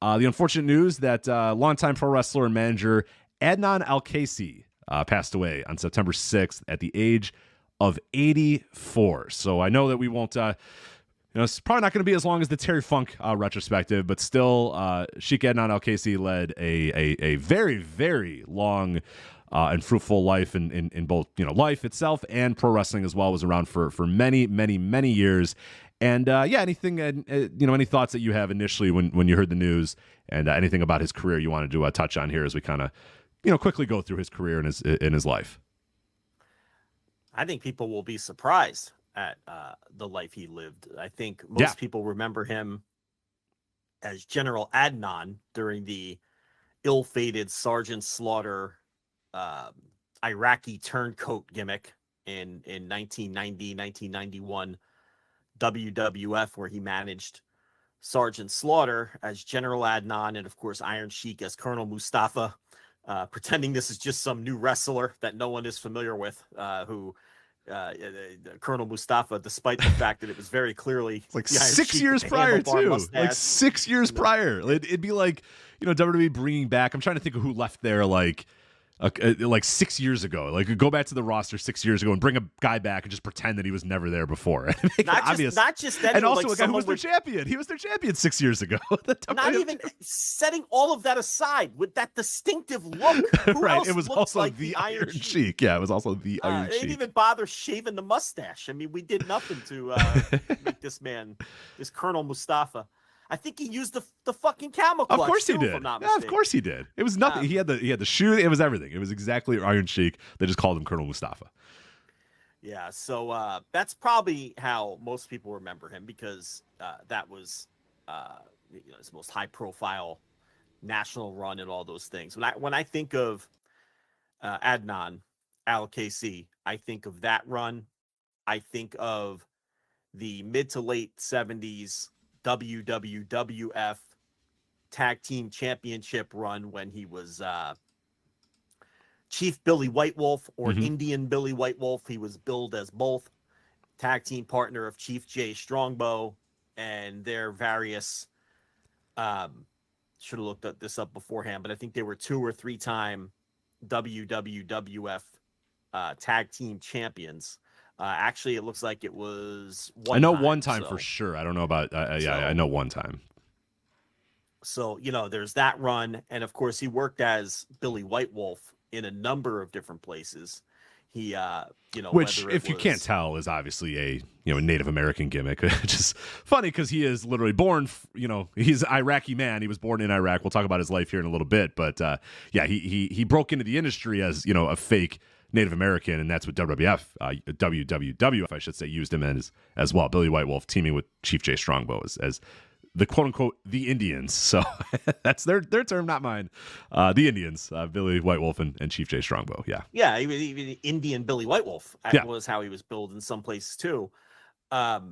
The unfortunate news that longtime pro wrestler and manager Adnan Al-Kaissey passed away on September 6th at the age of 84. So I know that we won't, it's probably not going to be as long as the Terry Funk retrospective, but still, Sheik Adnan Al-Kaissey led a very, very long and fruitful life in both, life itself and pro wrestling as well. Was around for many, many, many years. And anything, any thoughts that you have initially when you heard the news, and anything about his career you wanted to touch on here as we kind of, quickly go through his career and his life. I think people will be surprised at the life he lived. I think most people remember him as General Adnan during the ill-fated Sergeant Slaughter Iraqi turncoat gimmick in 1990, 1991 WWF, where he managed Sergeant Slaughter as General Adnan and, of course, Iron Sheik as Colonel Mustafa, pretending this is just some new wrestler that no one is familiar with, Colonel Mustafa, despite the fact that it was very clearly like 6 years prior, too. Like 6 years prior. It'd be like, WWE bringing back, I'm trying to think of who left there, like 6 years ago. Like, go back to the roster 6 years ago and bring a guy back and just pretend that he was never there before. Not just that, and also like a guy who was their champion. He was their champion 6 years ago. Not even setting all of that aside, with that distinctive look. Right. It was also like the Iron Sheik. Yeah, it was also the Iron Sheik. They didn't even bother shaving the mustache. I mean, we did nothing to make this Colonel Mustafa. I think he used the fucking camel clutch. Of course he too, did. Yeah, of course he did. It was nothing. He had the shoe. It was everything. It was exactly Iron Sheik. They just called him Colonel Mustafa. Yeah. So that's probably how most people remember him, because that was his most high profile national run and all those things. When I think of Adnan Al-Kaissey, I think of that run. I think of the mid to late 70s WWWF Tag Team Championship run when he was Chief Billy White Wolf, or Indian Billy White Wolf. He was billed as both. Tag team partner of Chief Jay Strongbow and their various should have looked this up beforehand, but I think they were 2 or 3 time WWWF Tag Team Champions. Actually, it looks like it was one. I know time, one time for sure. I don't know about. I know one time. So there's that run, and of course, he worked as Billy White Wolf in a number of different places. He, which, if you can't tell, is obviously a Native American gimmick. Which is funny because he is literally born. He's an Iraqi man. He was born in Iraq. We'll talk about his life here in a little bit, but he broke into the industry as a fake Native American, and that's what WWWF, I should say, used him as well. Billy White Wolf teaming with Chief Jay Strongbow as the quote unquote the Indians. So that's their term, not mine. The Indians, Billy White Wolf and Chief Jay Strongbow. Yeah. Yeah. Even Indian Billy White Wolf was how he was billed in some places too. But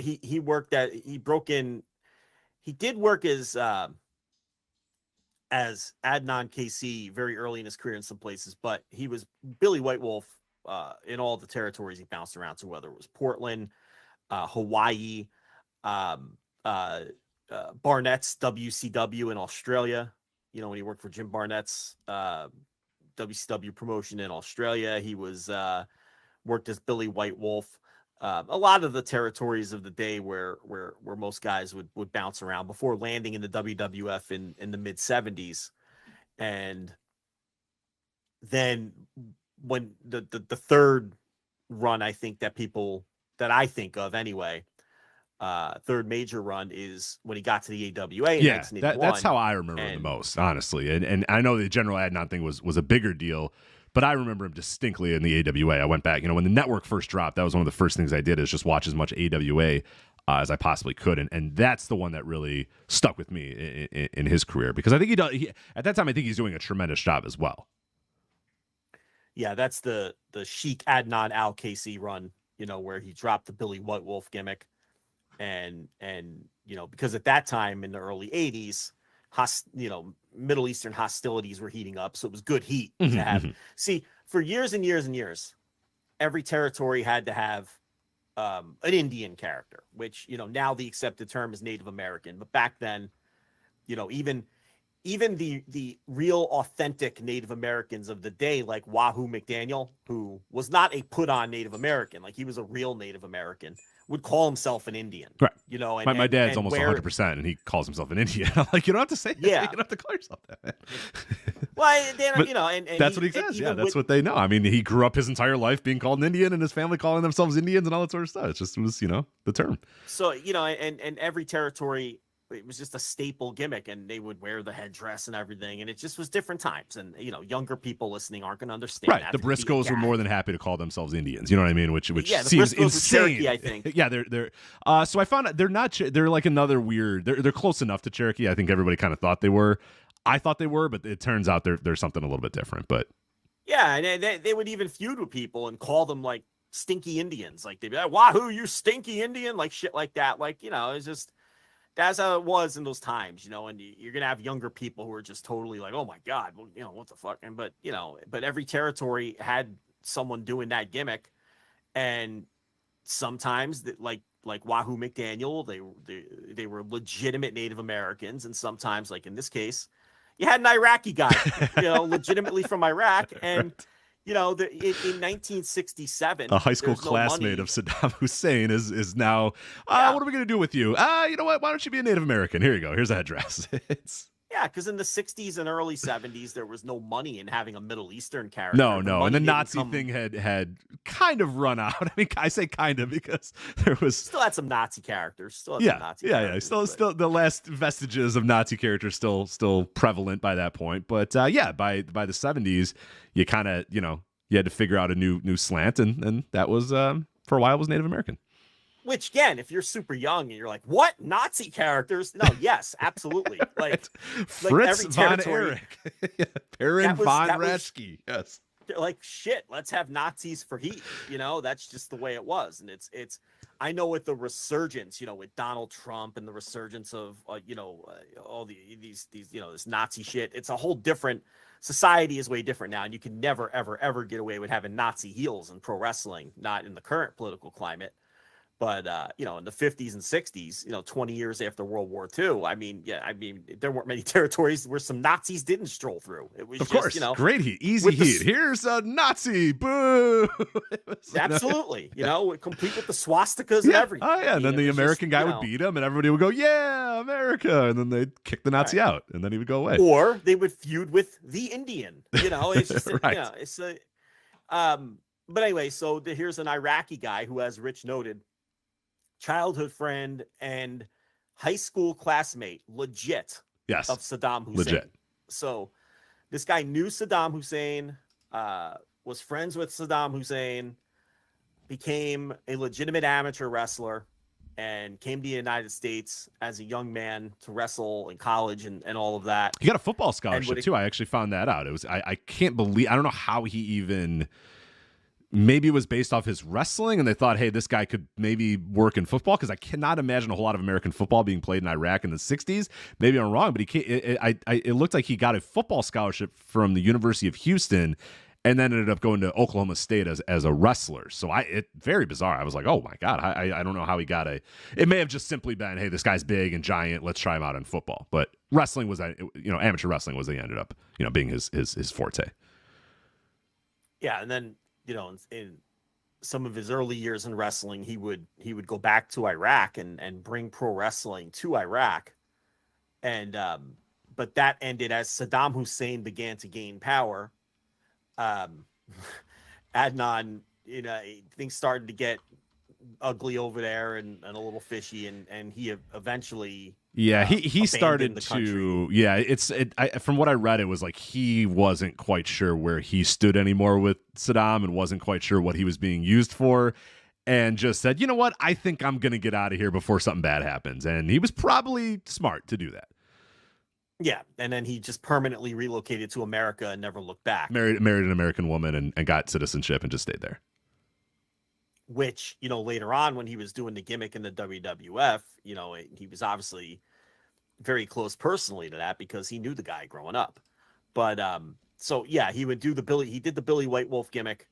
he worked he broke in, he did work as Adnan Kaissey very early in his career in some places, but he was Billy White Wolf in all the territories he bounced around to, whether it was Portland, Hawaii, Barnett's WCW in Australia. When he worked for Jim Barnett's WCW promotion in Australia, he was worked as Billy White Wolf. A lot of the territories of the day where most guys would bounce around before landing in the WWF in the mid 70s. And then when the third run, I think that I think of anyway, third major run is when he got to the AWA in 1981. That's how I remember him the most, honestly. And I know the General Adnan thing was a bigger deal, but I remember him distinctly in the AWA. I went back, when the network first dropped, that was one of the first things I did, is just watch as much AWA as I possibly could. And that's the one that really stuck with me in his career, because I think at that time, I think he's doing a tremendous job as well. Yeah, that's the Sheik Adnan Al-Kaissey run, where he dropped the Billy White Wolf gimmick. And because at that time in the early 80s, Middle Eastern hostilities were heating up, so it was good heat to have. See, for years and years and years, every territory had to have an Indian character, which now the accepted term is Native American, but back then Even the real authentic Native Americans of the day, like Wahoo McDaniel, who was not a put on Native American, like he was a real Native American, would call himself an Indian. Right. And my dad's and almost 100%, and he calls himself an Indian. I'm like, you don't have to say it. Yeah. You don't have to call yourself that. Well, But and that's what he says. Yeah, that's what they know. I mean, he grew up his entire life being called an Indian, and his family calling themselves Indians and all that sort of stuff. It was the term. So, and every territory, it was just a staple gimmick, and they would wear the headdress and everything, and it just was different times. And younger people listening aren't going to understand. Right, that. the Briscoes were more than happy to call themselves Indians. You know what I mean? Which yeah, the seems Briscoes insane. were Cherokee, I think. Yeah, they're. So I found out they're not. They're like another weird. They're close enough to Cherokee. I think everybody kind of thought they were. I thought they were, but it turns out they're something a little bit different. But yeah, and they would even feud with people and call them like stinky Indians. Like they'd be like, "Wahoo, you stinky Indian!" Like shit like that. Like it's just. That's how it was in those times, and you're going to have younger people who are just totally like, oh my God, well, what the fuck? And, but every territory had someone doing that gimmick. And sometimes like Wahoo McDaniel, they were legitimate Native Americans. And sometimes, like in this case, you had an Iraqi guy, legitimately from Iraq. And, right. In 1967, a high school classmate of Saddam Hussein is now, what are we going to do with you? You know what? Why don't you be a Native American? Here you go. Here's a headdress. Yeah, because in the 60s and early 70s, there was no money in having a Middle Eastern character. No. And the Nazi thing had kind of run out. I mean, I say kind of because there was... Still had some Nazi characters. Still Still the last vestiges of Nazi characters still prevalent by that point. But by the 70s, you kind of, you had to figure out a new slant. And that was, for a while, was Native American. Which, again, if you're super young and you're like, what? Nazi characters? No, yes, absolutely. Like Fritz every von territory. Erich. Baron von Raschke. Yes. Like, shit, let's have Nazis for heat. That's just the way it was. And it's I know with the resurgence, with Donald Trump and the resurgence of, all these this Nazi shit, it's a whole different society is way different now. And you can never, ever, ever get away with having Nazi heels in pro wrestling, not in the current political climate. But, in the 50s and 60s, 20 years after World War II, there weren't many territories where some Nazis didn't stroll through. It was of course, great heat, easy heat. Here's a Nazi, boo! Absolutely, complete with the swastikas and everything. Oh, yeah, and then the American guy would beat him, and everybody would go, yeah, America! And then they'd kick the Nazi out, and then he would go away. Or they would feud with the Indian, it's just, right. It's a... But anyway, so here's an Iraqi guy who, as Rich noted, childhood friend and high school classmate, legit, yes, of Saddam Hussein. Legit. So this guy knew Saddam Hussein, was friends with Saddam Hussein, became a legitimate amateur wrestler, and came to the United States as a young man to wrestle in college and all of that. He got a football scholarship too. I actually found that out. It was I can't believe, I don't know how he even... Maybe it was based off his wrestling, and they thought, hey, this guy could maybe work in football, because I cannot imagine a whole lot of American football being played in Iraq in the 60s. Maybe I'm wrong, but it looked like he got a football scholarship from the University of Houston and then ended up going to Oklahoma State as a wrestler. So very bizarre. I was like, oh, my God, I don't know how he got it may have just simply been, hey, this guy's big and giant, let's try him out in football. But wrestling was, amateur wrestling was, he ended up, being his forte. Yeah, and then, in some of his early years in wrestling, he would go back to Iraq and bring pro wrestling to Iraq. And but that ended as Saddam Hussein began to gain power. Adnan, things started to get ugly over there and a little fishy, and he eventually he started to from what I read, it was like he wasn't quite sure where he stood anymore with Saddam and wasn't quite sure what he was being used for, and just said, you know what, I think I'm gonna get out of here before something bad happens. And he was probably smart to do that. Yeah, and then he just permanently relocated to America and never looked back. Married an American woman and got citizenship and just stayed there. Which, later on when he was doing the gimmick in the WWF, he was obviously very close personally to that because he knew the guy growing up. But so yeah, he did the Billy White Wolf gimmick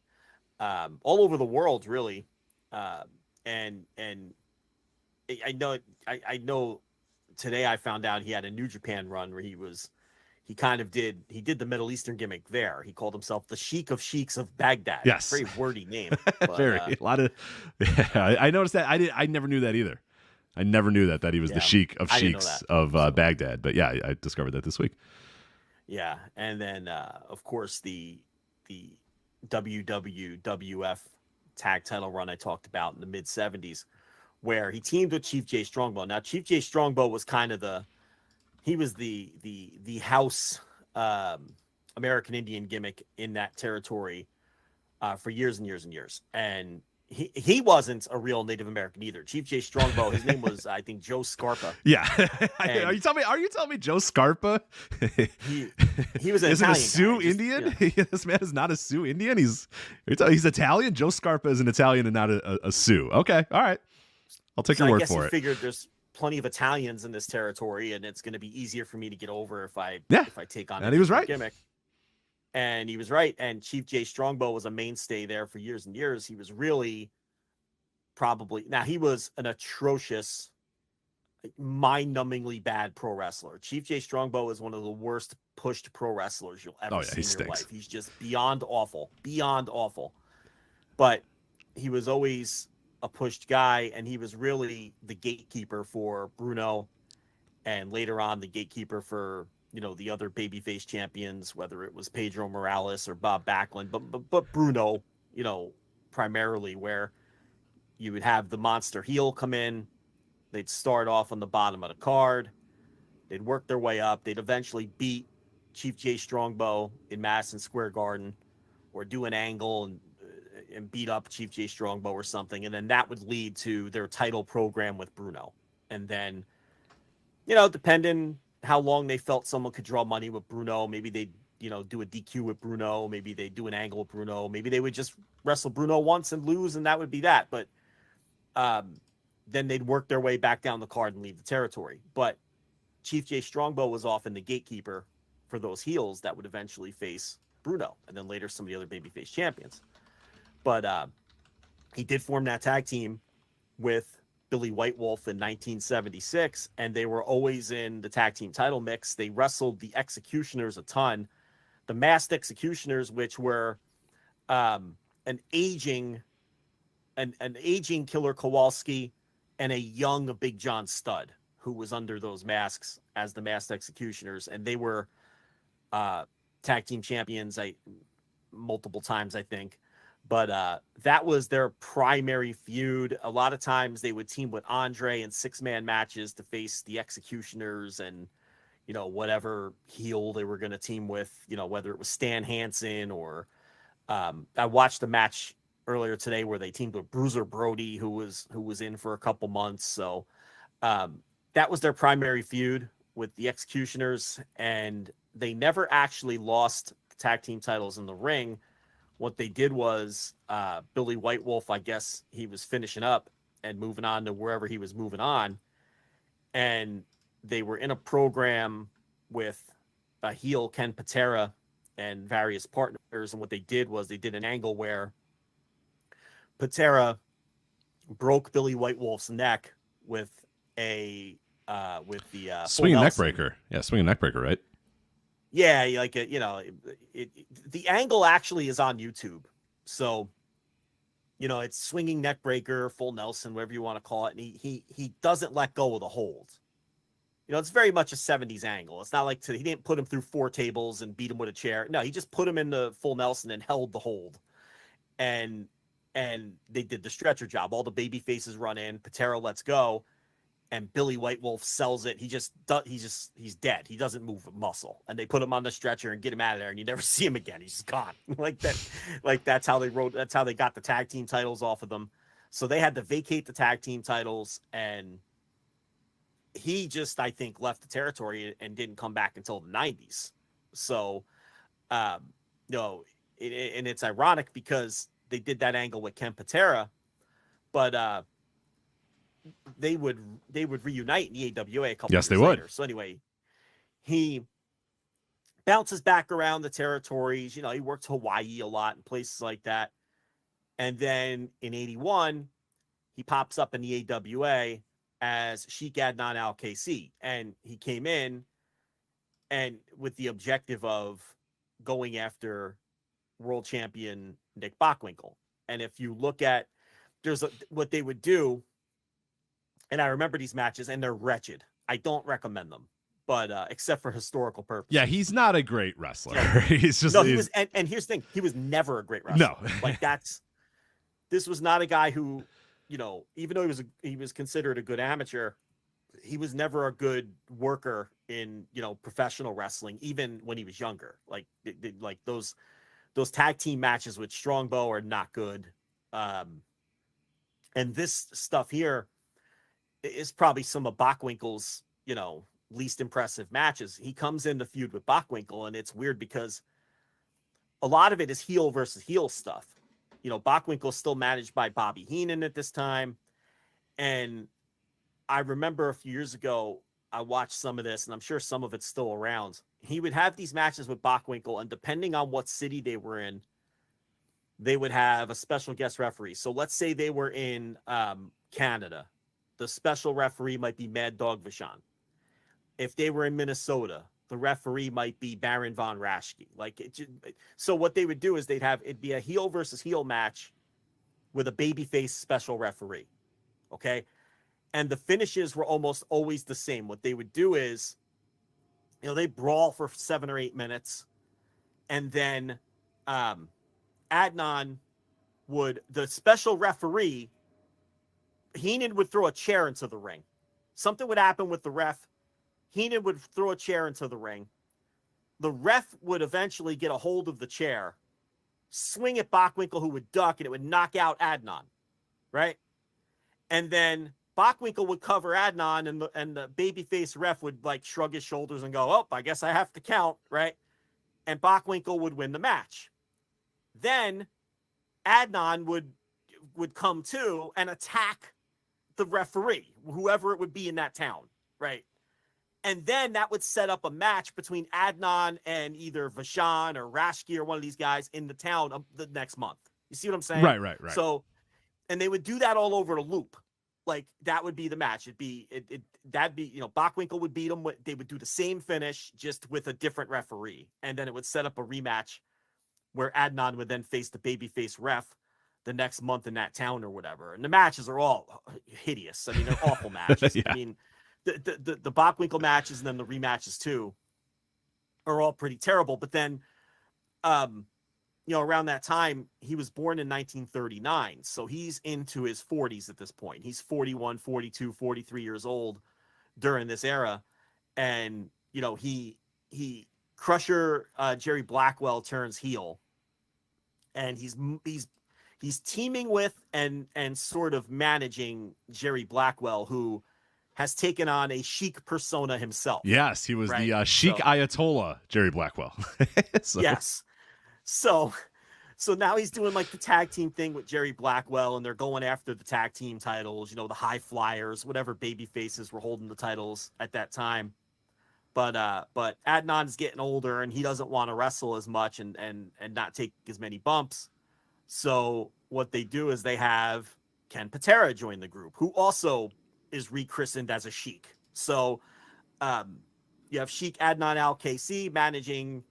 all over the world, really. And I know today I found out he had a New Japan run where he did the Middle Eastern gimmick there. He called himself the Sheik of Sheiks of Baghdad. Yes. Very wordy name. But, Very a lot of. Yeah, I noticed that. I never knew that either. I never knew that he was the Sheik of Sheiks of Baghdad. But yeah, I discovered that this week. Yeah, and then of course the WWWF tag title run I talked about in the mid '70s, where he teamed with Chief Jay Strongbow. Now Chief Jay Strongbow was kind of the house American Indian gimmick in that territory for years and years and years. And he wasn't a real Native American either. Chief Jay Strongbow, his name was, I think, Joe Scarpa. Yeah. Are you telling me Joe Scarpa? he was an Italian a Sioux guy. Indian? This man is not a Sioux Indian. He's Italian. Joe Scarpa is an Italian and not a Sioux. Okay. All right. I'll take your word for it. I figured there's plenty of Italians in this territory, and it's going to be easier for me to get over if I take on. And he was right. Gimmick. And he was right. And Chief Jay Strongbow was a mainstay there for years and years. He was really he was an atrocious, mind-numbingly bad pro wrestler. Chief Jay Strongbow is one of the worst pushed pro wrestlers you'll ever see in your life. He's just beyond awful. But he was always a pushed guy, and he was really the gatekeeper for Bruno, and later on the gatekeeper for the other babyface champions, whether it was Pedro Morales or Bob Backlund, but Bruno, primarily, where you would have the monster heel come in. They'd start off on the bottom of the card. They'd work their way up. They'd eventually beat Chief Jay Strongbow in Madison Square Garden, or do an angle and beat up Chief Jay Strongbow or something. And then that would lead to their title program with Bruno. And then, depending how long they felt someone could draw money with Bruno, maybe they'd, do a DQ with Bruno. Maybe they'd do an angle with Bruno. Maybe they would just wrestle Bruno once and lose, and that would be that. But then they'd work their way back down the card and leave the territory. But Chief Jay Strongbow was often the gatekeeper for those heels that would eventually face Bruno, and then later some of the other babyface champions. But he did form that tag team with Billy White Wolf in 1976, and they were always in the tag team title mix. They wrestled the Executioners a ton. The Masked Executioners, which were an aging Killer Kowalski and a young Big John Studd, who was under those masks as the Masked Executioners, and they were tag team champions multiple times, I think. But that was their primary feud. A lot of times they would team with Andre in 6-man matches to face the Executioners and, whatever heel they were going to team with, whether it was Stan Hansen or I watched a match earlier today where they teamed with Bruiser Brody, who was in for a couple months. So that was their primary feud with the Executioners, and they never actually lost the tag team titles in the ring. What they did was Billy White Wolf, I guess he was finishing up and moving on to wherever he was moving on. And they were in a program with a heel, Ken Patera, and various partners. And what they did was they did an angle where Patera broke Billy White Wolf's neck with the swinging neck breaker. Yeah, swinging neck breaker, right? Yeah, like the angle actually is on YouTube. So, it's swinging neck breaker, full Nelson, whatever you want to call it. And he doesn't let go of the hold. It's very much a 70s angle. It's not like he didn't put him through 4 tables and beat him with a chair. No, he just put him in the full Nelson and held the hold. And they did the stretcher job. All the baby faces run in, Patera lets go, and Billy White Wolf sells it. He's dead. He doesn't move a muscle. And they put him on the stretcher and get him out of there, and you never see him again. He's just gone. That's how they got the tag team titles off of them. So they had to vacate the tag team titles, and he just, I think, left the territory and didn't come back until the 90s. So, and it's ironic because they did that angle with Ken Patera, but they would reunite in the AWA a couple years later. Would. So anyway, he bounces back around the territories. He worked Hawaii a lot and places like that. And then in 81, he pops up in the AWA as Sheik Adnan Al-Kaissey, and he came in and with the objective of going after world champion Nick Bockwinkel. And if you look at what they would do, and I remember these matches, and they're wretched. I don't recommend them, but except for historical purposes. Yeah, he's not a great wrestler. Yeah. He's just he was, and here's the thing: he was never a great wrestler. No, like this was not a guy who, even though he was considered a good amateur, he was never a good worker in professional wrestling, even when he was younger. Like those tag team matches with Strongbow are not good. And this stuff here is probably some of Bockwinkel's, least impressive matches. He comes in the feud with Bockwinkel, and it's weird because a lot of it is heel versus heel stuff. Bockwinkel's still managed by Bobby Heenan at this time. And I remember a few years ago, I watched some of this, and I'm sure some of it's still around. He would have these matches with Bockwinkel, and depending on what city they were in, they would have a special guest referee. So let's say they were in Canada. The special referee might be Mad Dog Vachon. If they were in Minnesota, the referee might be Baron von Raschke. So what they would do is it'd be a heel versus heel match with a babyface special referee. Okay. And the finishes were almost always the same. What they would do is, they brawl for 7 or 8 minutes. And then Adnan the special referee, Heenan would throw a chair into the ring. Something would happen with the ref. Heenan would throw a chair into the ring. The ref would eventually get a hold of the chair, swing at Bockwinkel, who would duck, and it would knock out Adnan, right? And then Bockwinkel would cover Adnan, and the babyface ref would shrug his shoulders and go, "Oh, I guess I have to count," right? And Bockwinkel would win the match. Then Adnan would come to and attack the referee, whoever it would be in that town, right? And then that would set up a match between Adnan and either Vachon or Raschke or one of these guys in the town the next month. You see what I'm saying? Right. So, and they would do that all over the loop. That would be the match. That'd be, Bockwinkel would beat him. They would do the same finish, just with a different referee. And then it would set up a rematch where Adnan would then face the babyface ref the next month in that town or whatever. And the matches are all hideous. I mean, they're awful matches. Yeah. I mean, the Bockwinkel matches and then the rematches too are all pretty terrible. But then, around that time, he was born in 1939. So he's into his 40s at this point. He's 41, 42, 43 years old during this era. And, he Crusher, Jerry Blackwell turns heel, and he's teaming with and sort of managing Jerry Blackwell, who has taken on a Sheik persona himself. Yes, he was the Sheik Ayatollah, Jerry Blackwell. Yes. So now he's doing the tag team thing with Jerry Blackwell, and they're going after the tag team titles, the high flyers, whatever baby faces were holding the titles at that time. But Adnan's getting older, and he doesn't want to wrestle as much and not take as many bumps. So what they do is they have Ken Patera join the group, who also is rechristened as a Sheik. So you have Sheik Adnan Al-Kaissey managing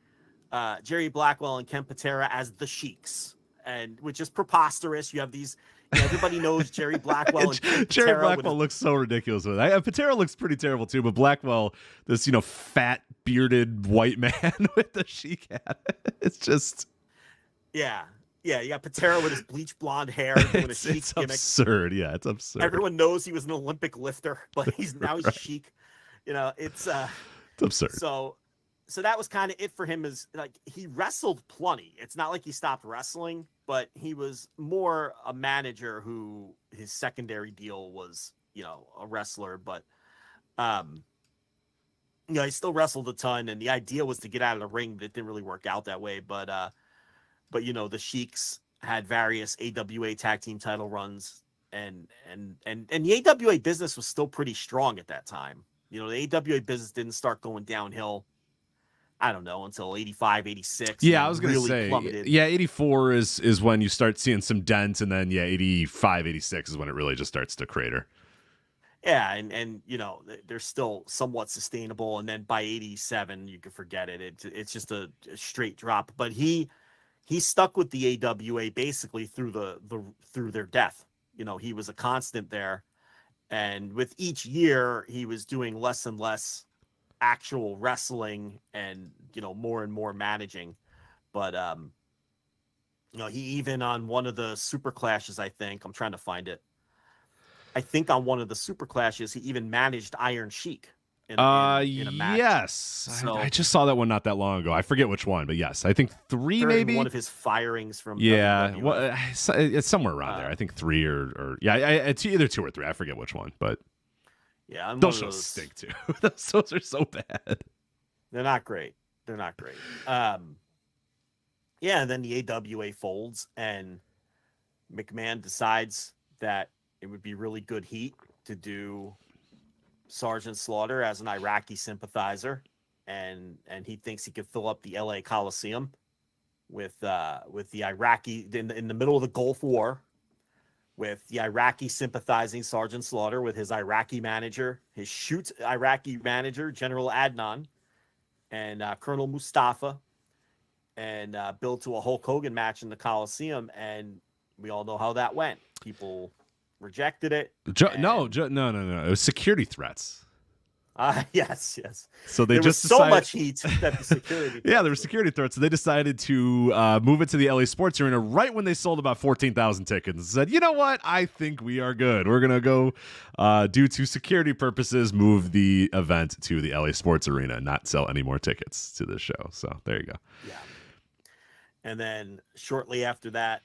Jerry Blackwell and Ken Patera as the Sheiks, and which is preposterous. You have these, everybody knows Jerry Blackwell. And Jerry Blackwell looks so ridiculous with it. Patera looks pretty terrible too, but Blackwell, this fat bearded white man with the Sheik hat. It's just yeah, you got Patera with his bleach blonde hair doing a Sheik it's gimmick. Absurd. Yeah, it's absurd. Everyone knows he was an Olympic lifter, but he's a Sheik. It's absurd. So that was kind of it for him. Is he wrestled plenty. It's not like he stopped wrestling, but he was more a manager who his secondary deal was, a wrestler. But he still wrestled a ton, and the idea was to get out of the ring, but it didn't really work out that way. But the Sheiks had various AWA tag team title runs, and the AWA business was still pretty strong at that time. The AWA business didn't start going downhill, I don't know, until 85, 86. Yeah, I was going to really say, plummeted. 84 is when you start seeing some dents, and then 85, 86 is when it really just starts to crater. Yeah, and they're still somewhat sustainable, and then by 87 you can forget it. It's just a straight drop. But he stuck with the AWA basically through their death. He was a constant there, and with each year he was doing less and less actual wrestling and more and more managing. But he even on one of the super clashes, I think I'm trying to find it. I think on one of the super clashes, he even managed Iron Sheik in a match. Yes. So, I just saw that one not that long ago. I forget which one, but yes, I think 3 maybe. One of his firings from WWF. WWF. Well, it's somewhere around there. I think 3 or it's either 2 or 3. I forget which one, but yeah, those shows stink too. Those are so bad. They're not great. Yeah, and then the AWA folds, and McMahon decides that it would be really good heat to do Sergeant Slaughter as an Iraqi sympathizer, and he thinks he could fill up the LA Coliseum with the Iraqi in the middle of the Gulf War, with the Iraqi sympathizing Sergeant Slaughter with his Iraqi manager, his shoot Iraqi manager General Adnan, and Colonel Mustafa, and build to a Hulk Hogan match in the Coliseum, and we all know how that went. People rejected it. No. It was security threats. Yes. So they there just was so decided... much heat that the security. Yeah, there were security threats. So they decided to move it to the LA Sports Arena right when they sold about 14,000 tickets. And said, you know what? I think we are good. We're gonna go, due to security purposes, move the event to the LA Sports Arena, not sell any more tickets to this show. So there you go. Yeah. And then shortly after that,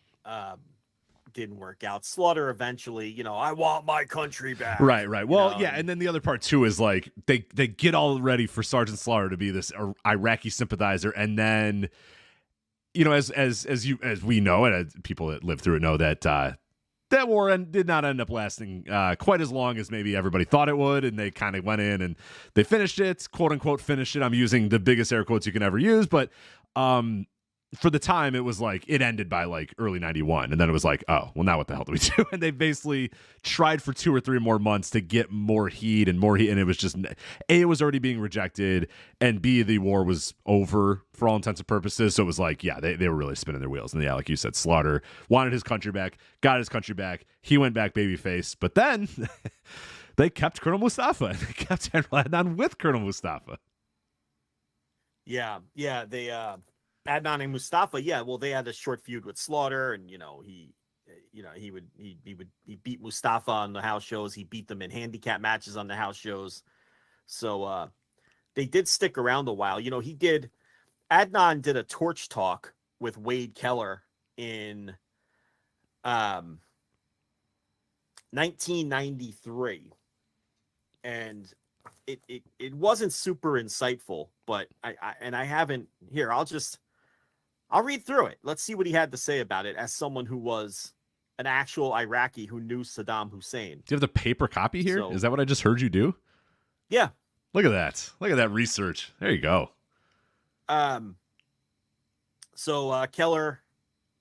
didn't work out. Slaughter eventually, I want my country back. Right. Well, yeah, and then the other part too is like they get all ready for Sergeant Slaughter to be this Iraqi sympathizer, and then as we know, and as people that live through it know, that that war did not end up lasting quite as long as maybe everybody thought it would, and they kind of went in and they finished it, quote unquote finished it. I'm using the biggest air quotes you can ever use, but for the time, it was like it ended by like early 91. And then it was like, oh, well, now what the hell do we do? And they basically tried for 2 or 3 more months to get more heat. And it was just, A, it was already being rejected. And B, the war was over for all intents and purposes. So it was like, yeah, they were really spinning their wheels. And yeah, like you said, Slaughter wanted his country back, got his country back. He went back babyface. But then they kept Colonel Mustafa. They kept General Adnan with Colonel Mustafa. Yeah. They, Adnan and Mustafa, they had a short feud with Slaughter, and he beat Mustafa on the house shows. He beat them in handicap matches on the house shows. So they did stick around a while. Adnan did a torch talk with Wade Keller in 1993, and it wasn't super insightful, but I haven't here. I'll read through it. Let's see what he had to say about it as someone who was an actual Iraqi who knew Saddam Hussein. Do you have the paper copy here? Is that what I just heard you do? Yeah. Look at that. Look at that research. There you go. So Keller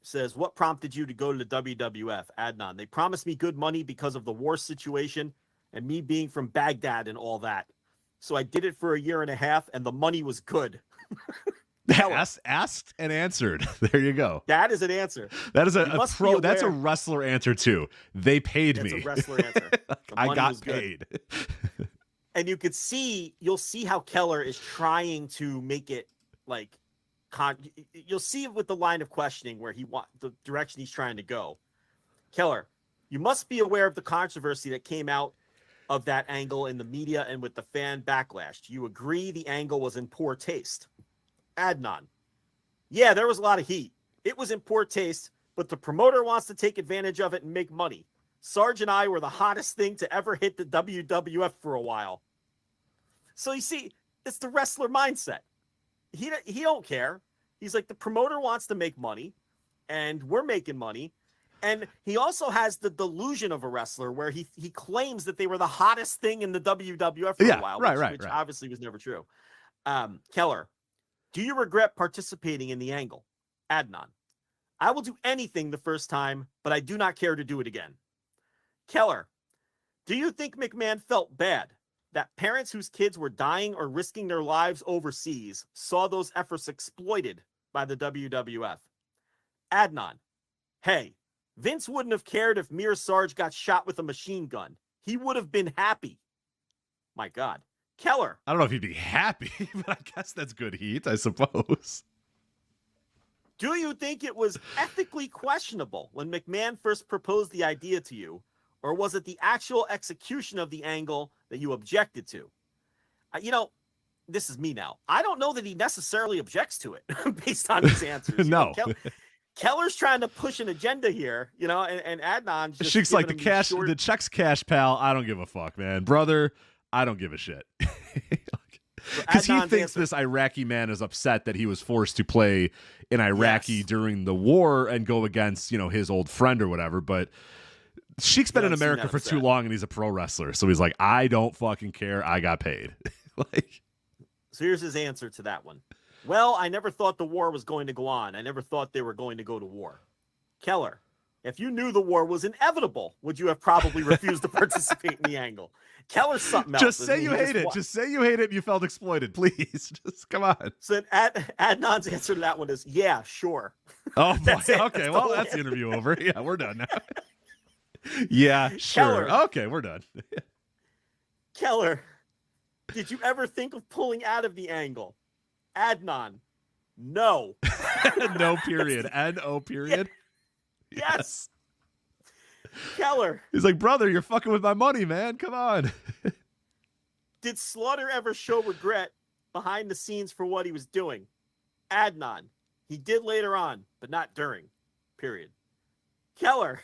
says, what prompted you to go to the WWF? Adnan, they promised me good money because of the war situation and me being from Baghdad and all that. So I did it for a year and a half, and the money was good. Asked and answered. There you go. That is an answer. That is that's a wrestler answer too. They paid me. That's a wrestler answer. I got paid. And you'll see how Keller is trying to make it like you'll see with the line of questioning where the direction he's trying to go. Keller, you must be aware of the controversy that came out of that angle in the media and with the fan backlash. Do you agree the angle was in poor taste? Adnan, yeah, there was a lot of heat. It was in poor taste, but the promoter wants to take advantage of it and make money. Sarge and I were the hottest thing to ever hit the WWF for a while. So you see, it's the wrestler mindset. He don't care. He's like, the promoter wants to make money, and we're making money. And he also has the delusion of a wrestler where he claims that they were the hottest thing in the WWF for a while, which obviously was never true. Keller, do you regret participating in the angle? Adnan, I will do anything the first time, but I do not care to do it again. Keller, Do you think McMahon felt bad that parents whose kids were dying or risking their lives overseas saw those efforts exploited by the WWF? Adnan, hey, Vince wouldn't have cared if Mir Sarge got shot with a machine gun. He would have been happy. My God. Keller. I don't know if he'd be happy, but I guess that's good heat, I suppose. Do you think it was ethically questionable when McMahon first proposed the idea to you, or was it the actual execution of the angle that you objected to? This is me now. I don't know that he necessarily objects to it based on his answers. No. Keller's trying to push an agenda here, and Adnan's just Sheik's like, the the check's cash, pal. I don't give a fuck, man. Brother, I don't give a shit. Because he thinks this Iraqi man is upset that he was forced to play in Iraqi during the war and go against, his old friend or whatever. But Sheik's been in America for too long and he's a pro wrestler. So he's like, I don't fucking care. I got paid. So here's his answer to that one. Well, I never thought the war was going to go on. I never thought they were going to go to war. Keller, if you knew the war was inevitable, would you have probably refused to participate in the angle? Keller's something else. Just say you hate it. Just say you hate it and you felt exploited, please. Just come on. So Adnan's answer to that one is, yeah, sure. Oh, boy. Okay, well, that's the interview over. Yeah, we're done now. Yeah, sure. Keller. Okay, we're done. Keller, did you ever think of pulling out of the angle? Adnan, no. No period. N-O period. Yes. Keller. He's like, brother, you're fucking with my money, man. Come on. Did Slaughter ever show regret behind the scenes for what he was doing? Adnan, he did later on, but not during. Period. Keller,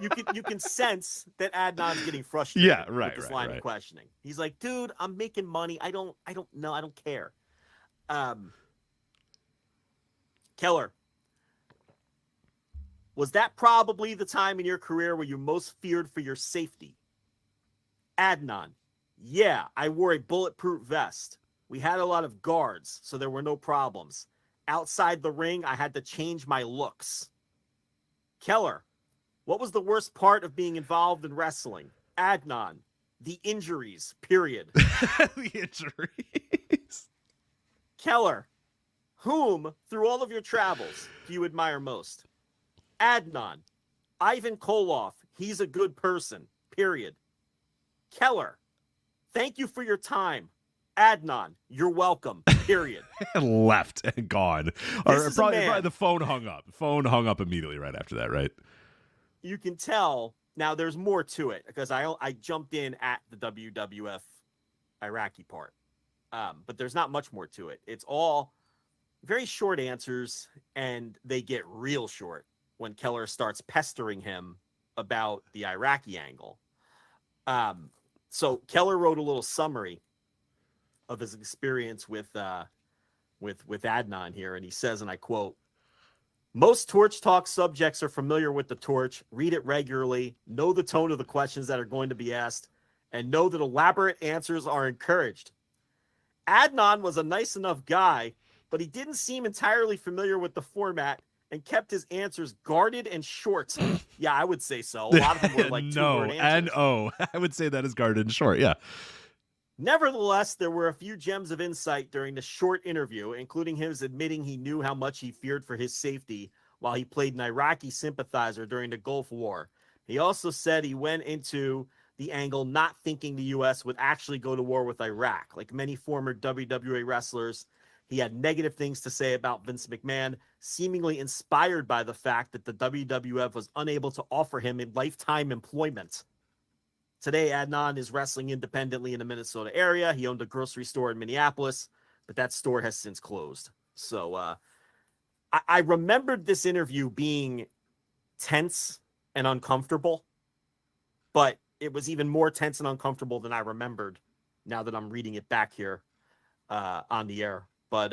you can sense that Adnan's getting frustrated with this line of questioning. He's like, dude, I'm making money. I don't know. I don't care. Keller, was that probably the time in your career where you most feared for your safety? Adnan, yeah, I wore a bulletproof vest. We had a lot of guards, so there were no problems. Outside the ring, I had to change my looks. Keller, what was the worst part of being involved in wrestling? Adnan, the injuries, period. The injuries. Keller, whom, through all of your travels, do you admire most? Adnan, Ivan Koloff, he's a good person, period. Keller, thank you for your time. Adnan, you're welcome, period. Left and gone. Or probably the phone hung up. Phone hung up immediately right after that, right? You can tell. Now, there's more to it because I jumped in at the WWF Iraqi part. But there's not much more to it. It's all very short answers, and they get real short when Keller starts pestering him about the Iraqi angle. So Keller wrote a little summary of his experience with Adnan here, and he says, and I quote, "Most Torch Talk subjects are familiar with the Torch, read it regularly, know the tone of the questions that are going to be asked, and know that elaborate answers are encouraged. Adnan was a nice enough guy, but he didn't seem entirely familiar with the format and kept his answers guarded and short." Yeah, I would say so. A lot of them were like two-word answers. N-O. I would say that is guarded and short, yeah. Nevertheless, there were a few gems of insight during the short interview, including him admitting he knew how much he feared for his safety while he played an Iraqi sympathizer during the Gulf War. He also said he went into the angle not thinking the U.S. would actually go to war with Iraq. Like many former WWE wrestlers, he had negative things to say about Vince McMahon, seemingly inspired by the fact that the WWF was unable to offer him a lifetime employment. Today, Adnan is wrestling independently in the Minnesota area. He owned a grocery store in Minneapolis, but that store has since closed. So I remembered this interview being tense and uncomfortable, but it was even more tense and uncomfortable than I remembered now that I'm reading it back here on the air. But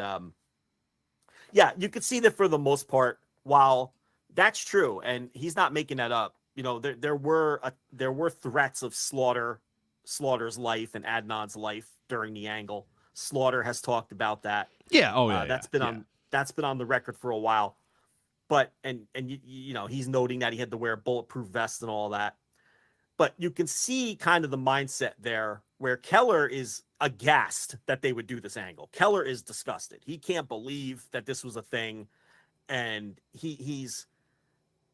yeah, you could see that for the most part, while that's true, and he's not making that up, you know, there were threats of Slaughter's life and Adnan's life during the angle. Slaughter has talked about that. Yeah. Oh yeah. That's been on the record for a while. But and you know, he's noting that he had to wear a bulletproof vest and all that. But you can see kind of the mindset there where Keller is aghast that they would do this angle. Keller is disgusted. He can't believe that this was a thing. And he's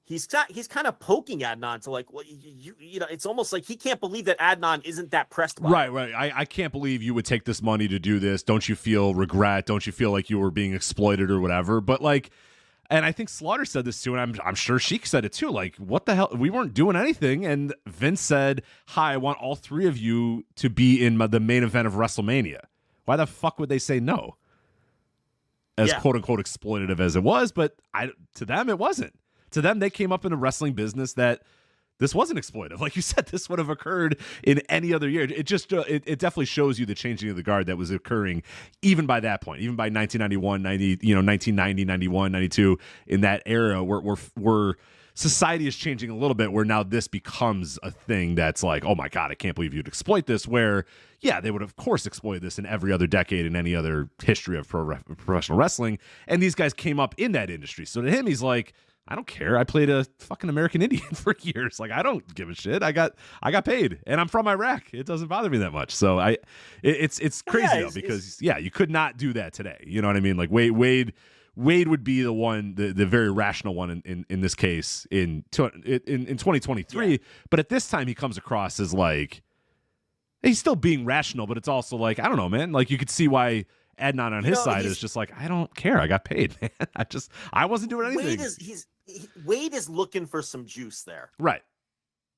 kind of poking Adnan to like, well, you know, it's almost like he can't believe that Adnan isn't that pressed by it. Right. I can't believe you would take this money to do this. Don't you feel regret? Don't you feel like you were being exploited or whatever? But like, and I think Slaughter said this too, and I'm sure Sheik said it too. Like, what the hell? We weren't doing anything. And Vince said, "Hi, I want all three of you to be in the main event of WrestleMania." Why the fuck would they say no? As quote unquote exploitative as it was, but to them it wasn't. To them, they came up in a wrestling business that this wasn't exploitive. Like you said, this would have occurred in any other year. It just it definitely shows you the changing of the guard that was occurring even by that point, even by 1991, 1990, 91, 92, in that era where society is changing a little bit, where now this becomes a thing that's like, oh my God, I can't believe you'd exploit this, where, yeah, they would of course exploit this in every other decade in any other history of professional wrestling. And these guys came up in that industry. So to him, he's like, I don't care. I played a fucking American Indian for years. Like, I don't give a shit. I got paid, and I'm from Iraq. It doesn't bother me that much. So it's crazy though, because you could not do that today. You know what I mean? Like Wade would be the one, the very rational one in this case in 2023. Yeah. But at this time, he comes across as like, he's still being rational, but it's also like, I don't know, man. Like, you could see why Adnan on his side is just like, I don't care. I got paid, man. I wasn't doing anything. Wade is looking for some juice there. Right.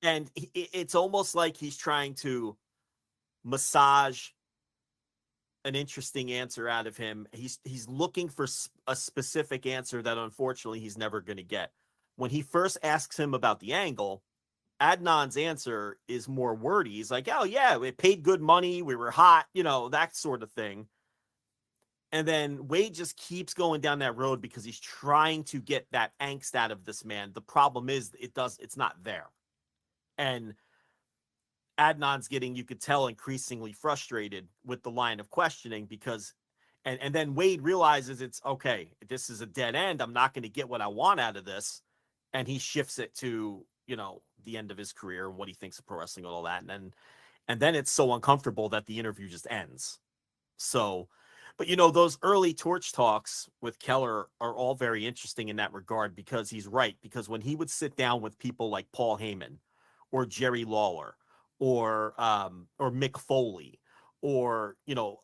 And it's almost like he's trying to massage an interesting answer out of him. He's looking for a specific answer that unfortunately he's never going to get. When he first asks him about the angle, Adnan's answer is more wordy. He's like, oh yeah, we paid good money. We were hot, you know, that sort of thing. And then Wade just keeps going down that road because he's trying to get that angst out of this man. The problem is it's not there. And Adnan's getting, you could tell, increasingly frustrated with the line of questioning because, and then Wade realizes it's okay, this is a dead end. I'm not going to get what I want out of this. And he shifts it to, you know, the end of his career and what he thinks of pro wrestling and all that. And then it's so uncomfortable that the interview just ends. So, but, you know, those early torch talks with Keller are all very interesting in that regard because he's right. Because when he would sit down with people like Paul Heyman or Jerry Lawler or Mick Foley or, you know,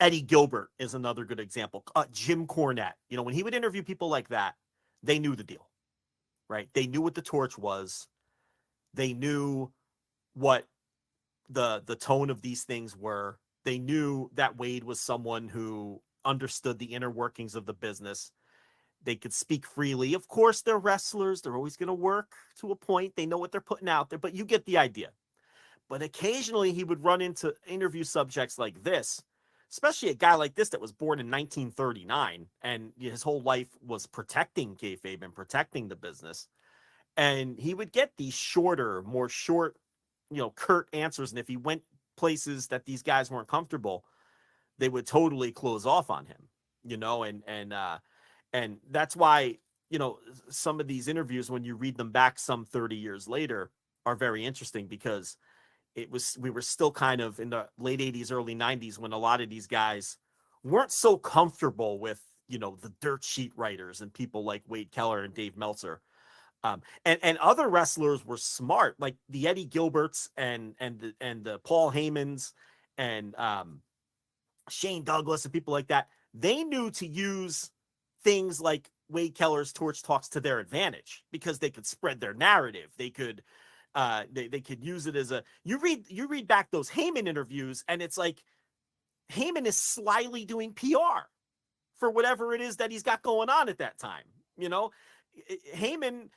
Eddie Gilbert is another good example. Jim Cornette, you know, when he would interview people like that, they knew the deal, right? They knew what the torch was. They knew what the tone of these things were. They knew that Wade was someone who understood the inner workings of the business. They could speak freely. Of course, they're wrestlers. They're always going to work to a point. They know what they're putting out there, but you get the idea. But occasionally he would run into interview subjects like this, especially a guy like this that was born in 1939 and his whole life was protecting kayfabe and protecting the business. And he would get these more short, you know, curt answers. And if he went places that these guys weren't comfortable, they would totally close off on him, you know, and that's why, you know, some of these interviews, when you read them back some 30 years later, are very interesting because we were still kind of in the late 80s, early 90s when a lot of these guys weren't so comfortable with, you know, the dirt sheet writers and people like Wade Keller and Dave Meltzer. And other wrestlers were smart, like the Eddie Gilberts and the Paul Heymans and Shane Douglas and people like that. They knew to use things like Wade Keller's torch talks to their advantage because they could spread their narrative. They could use it as you read back those Heyman interviews and it's like Heyman is slyly doing PR for whatever it is that he's got going on at that time. You know, Heyman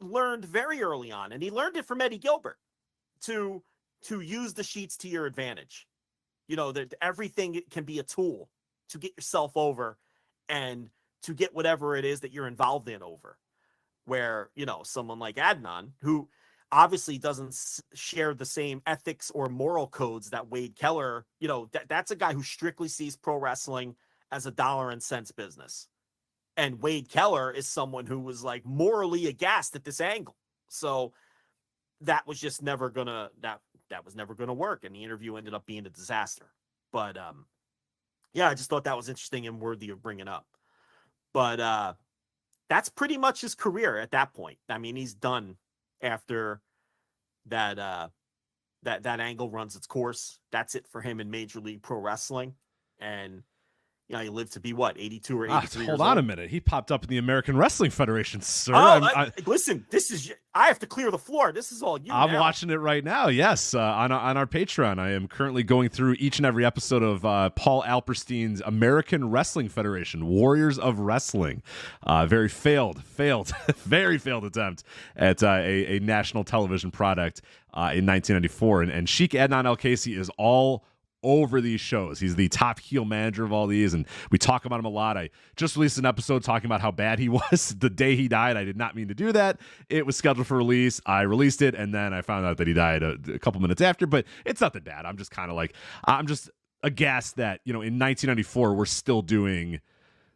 learned very early on, and he learned it from Eddie Gilbert to use the sheets to your advantage. You know, that everything can be a tool to get yourself over and to get whatever it is that you're involved in over. Where, you know, someone like Adnan, who obviously doesn't share the same ethics or moral codes that Wade Keller, you know, that's a guy who strictly sees pro wrestling as a dollar and cents business. And Wade Keller is someone who was like morally aghast at this angle. So that was just never gonna that was never gonna work, and the interview ended up being a disaster. But yeah, I just thought that was interesting and worthy of bringing up. But that's pretty much his career at that point. I mean, he's done after that that angle runs its course. That's it for him in Major League Pro Wrestling. And you know, he lived to be what, 82 or 83 Hold on old? a minute. He popped up in the American Wrestling Federation, sir. Listen, I have to clear the floor. This is all you. I'm now. watching it right now. Yes, on our Patreon, I am currently going through each and every episode of Paul Alperstein's American Wrestling Federation, Warriors of Wrestling. Very failed, very failed attempt at a national television product in 1994. And Sheik Adnan Al-Kaissey is all over these shows. He's the top heel manager of all these, and we talk about him a lot. I just released an episode talking about how bad he was the day he died. I did not mean to do that. It was scheduled for release. I released it, and then I found out that he died a couple minutes after, but it's nothing bad. I'm just kind of like, I'm just aghast that, you know, in 1994, we're still doing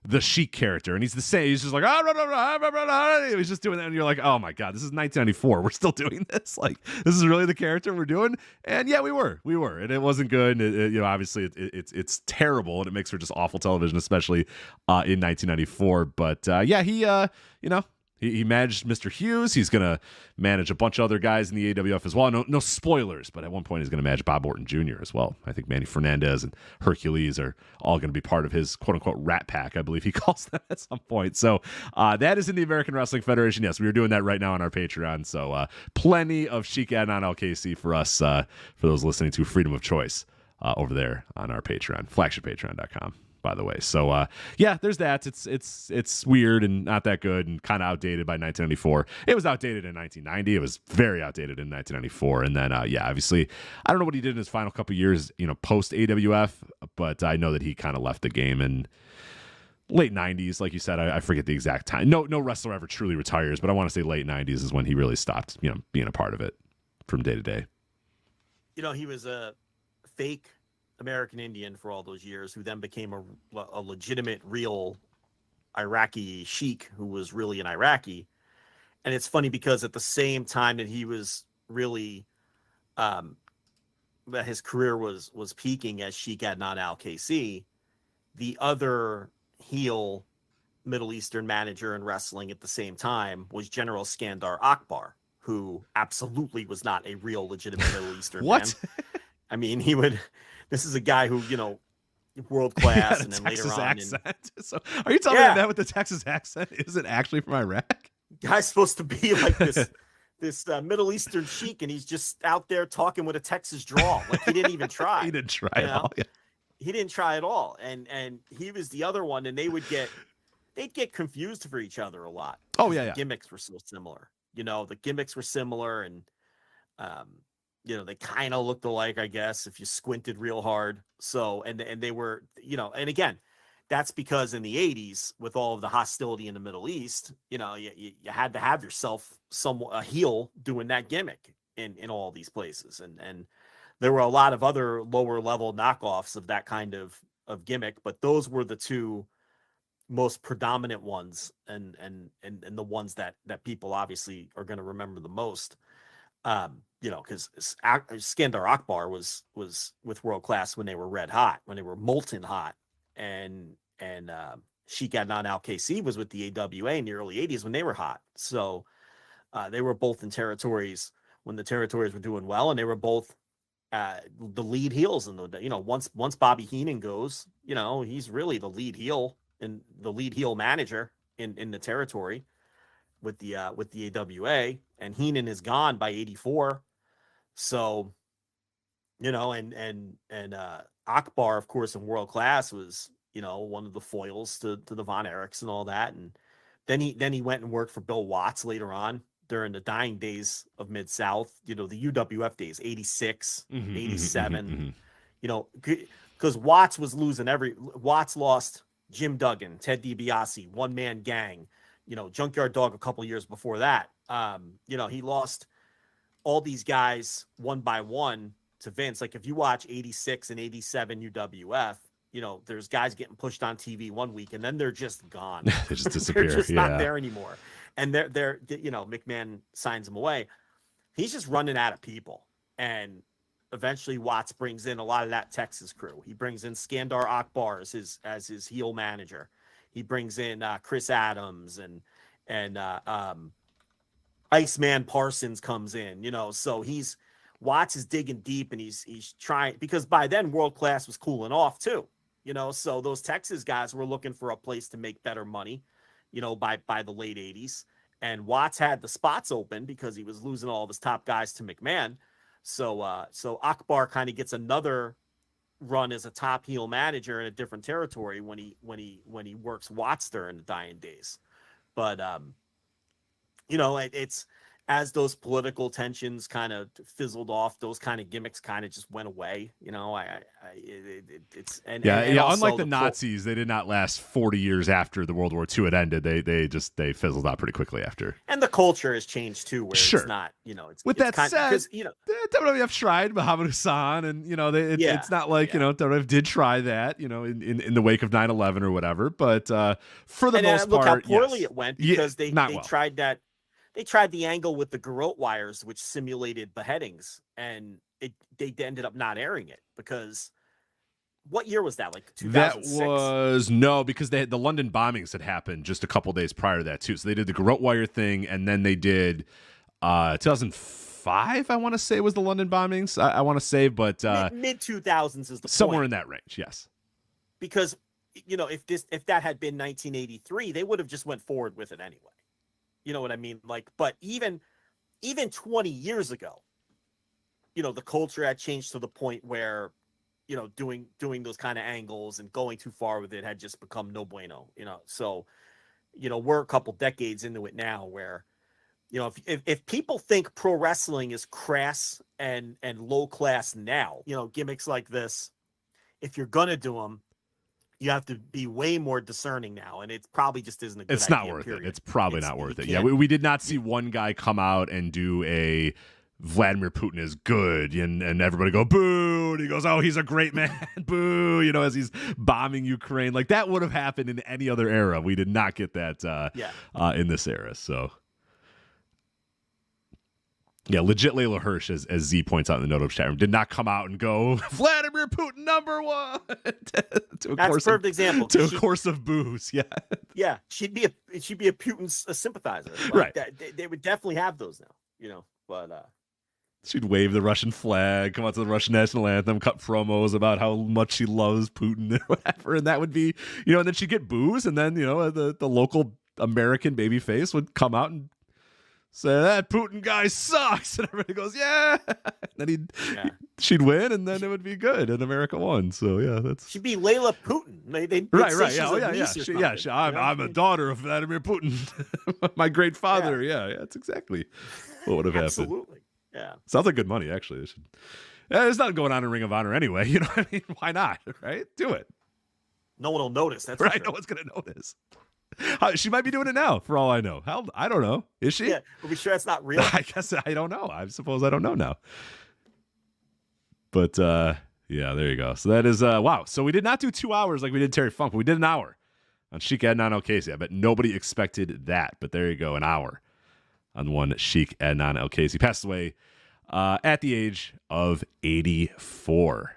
the Sheik character, and he's the same. He's just like, he's just doing that, and you're like, oh my god, this is 1994. We're still doing this. Like, this is really the character we're doing. And yeah, we were, and it wasn't good. And you know, obviously, it's terrible, and it makes for just awful television, especially in 1994. But yeah, he you know. He managed Mr. Hughes. He's going to manage a bunch of other guys in the AWF as well. No spoilers, but at one point he's going to manage Bob Orton Jr. as well. I think Manny Fernandez and Hercules are all going to be part of his quote-unquote rat pack, I believe he calls them at some point. So that is in the American Wrestling Federation. Yes, we are doing that right now on our Patreon. So plenty of Sheik Adnan Al-Kaissey for us, for those listening to Freedom of Choice over there on our Patreon, flagshippatreon.com. By the way, so yeah, there's that. It's weird and not that good and kind of outdated by 1994. It was outdated in 1990. It was very outdated in 1994. And then yeah, obviously, I don't know what he did in his final couple years, you know, post AWF, but I know that he kind of left the game in late 90s, like you said. I forget the exact time. No wrestler ever truly retires, but I want to say late 90s is when he really stopped, you know, being a part of it from day to day. You know, he was a fake American Indian for all those years, who then became a legitimate, real Iraqi sheik who was really an Iraqi. And it's funny because at the same time that he was really, that his career was peaking as Sheik Adnan Al-Kaissey, the other heel Middle Eastern manager in wrestling at the same time was General Skandar Akbar, who absolutely was not a real legitimate Middle Eastern What? man. I mean, this is a guy who, you know, world class, and then Texas later on. Accent. So, are you telling me that with the Texas accent isn't actually from Iraq? Guy's supposed to be like this Middle Eastern sheik, and he's just out there talking with a Texas drawl. Like, he didn't even try. He didn't try at all. Yeah. He didn't try at all, and he was the other one, and they'd get confused for each other a lot. Oh yeah. The gimmicks were so similar. You know, the gimmicks were similar, and you know, they kind of looked alike, I guess, if you squinted real hard. So, and they were, you know, and again, that's because in the 80s, with all of the hostility in the Middle East, you know, you had to have yourself a heel doing that gimmick in all these places. And there were a lot of other lower level knockoffs of that kind of gimmick, but those were the two most predominant ones, and the ones that people obviously are going to remember the most. You know, because Skandar Akbar was with World Class when they were red hot, when they were molten hot, and Sheik Adnan Al-Kaissey was with the AWA in the early 80s when they were hot. So they were both in territories when the territories were doing well, and they were both the lead heels. And you know, once Bobby Heenan goes, you know, he's really the lead heel and the lead heel manager in the territory with the AWA, and Heenan is gone by 84. So, you know, and Akbar, of course, in World Class was, you know, one of the foils to the Von Erichs and all that. And then he went and worked for Bill Watts later on during the dying days of Mid-South, you know, the UWF days, 86, 87, you know, because Watts was losing Watts lost Jim Duggan, Ted DiBiase, One Man Gang, you know, Junkyard Dog a couple years before that. You know, he lost all these guys one by one to Vince. Like, if you watch 86 and 87 UWF, you know, there's guys getting pushed on TV one week and then they're just gone. They just disappear. They're just not there anymore. And they're, you know, McMahon signs them away. he's just running out of people. And eventually Watts brings in a lot of that Texas crew. He brings in Skandar Akbar as his heel manager. He brings in Chris Adams and Iceman Parsons comes in, so Watts is digging deep, and he's trying, because by then World Class was cooling off too, so those Texas guys were looking for a place to make better money, by the late 80s. And Watts had the spots open because he was losing all of his top guys to McMahon. So Akbar kind of gets another run as a top heel manager in a different territory when he works Watts during the dying days. But it's, as those political tensions kind of fizzled off, those kind of gimmicks kind of just went away. It's unlike the Nazis, they did not last 40 years after the World War II had ended. They fizzled out pretty quickly after. And the culture has changed too, where it's not, With that said, the WWF tried Muhammad Hassan, and it's not like WWF did try that, in the wake of 9/11 or whatever. But for the most look part, how poorly it went, because they well. tried that. They tried the angle with the garrote wires, which simulated beheadings, and they ended up not airing it, because what year was that? Like 2006? That was because they had the London bombings had happened just a couple days prior to that too. So they did the garrote wire thing, and then they did 2005. I want to say was the London bombings. I want to say, but mid 2000s is the somewhere point. In that range. Yes, because if that had been 1983, they would have just went forward with it anyway. You know what I mean? Like, but even 20 years ago, the culture had changed to the point where, doing those kind of angles and going too far with it had just become no bueno, So, we're a couple decades into it now where, if people think pro wrestling is crass and low class now, gimmicks like this, if you're going to do them, you have to be way more discerning now, and it probably just isn't a good idea. It's not worth it. It's probably not worth it. Yeah, we did not see one guy come out and do a Vladimir Putin is good, and everybody go, boo, and he goes, oh, he's a great man, boo, as he's bombing Ukraine. Like, that would have happened in any other era. We did not get that in this era, so... Yeah, legit Layla Hirsch, as Z points out in the note of chat room, did not come out and go, Vladimir Putin #1 to a perfect example. To a course of booze. Yeah. Yeah. She'd be a Putin sympathizer. Right. They would definitely have those now, but she'd wave the Russian flag, come out to the Russian national anthem, cut promos about how much she loves Putin or whatever, and that would be, and then she'd get booze, and then, the local American babyface would come out and say, that Putin guy sucks, and everybody goes, yeah. And then she'd win, and then it would be good, and America won. So yeah, she'd be Layla Putin. They'd right. I'm a daughter of Vladimir Putin, my great father. Yeah, that's exactly what would have happened. Absolutely. Yeah, sounds like good money. Actually, there's nothing going on in Ring of Honor anyway. You know what I mean? Why not? Right? Do it. No one will notice. That's right. Sure. No one's gonna notice. She might be doing it now, for all I know. Hell, I don't know. Is she? Yeah, are we sure that's not real? I guess I don't know. I suppose I don't know now. But yeah, there you go. So that is wow. So we did not do 2 hours like we did Terry Funk, but we did an hour on Sheik Adnan Al-Kaissey. I bet nobody expected that, but there you go, an hour on one Sheik Adnan Al-Kaissey. Passed away at the age of 84.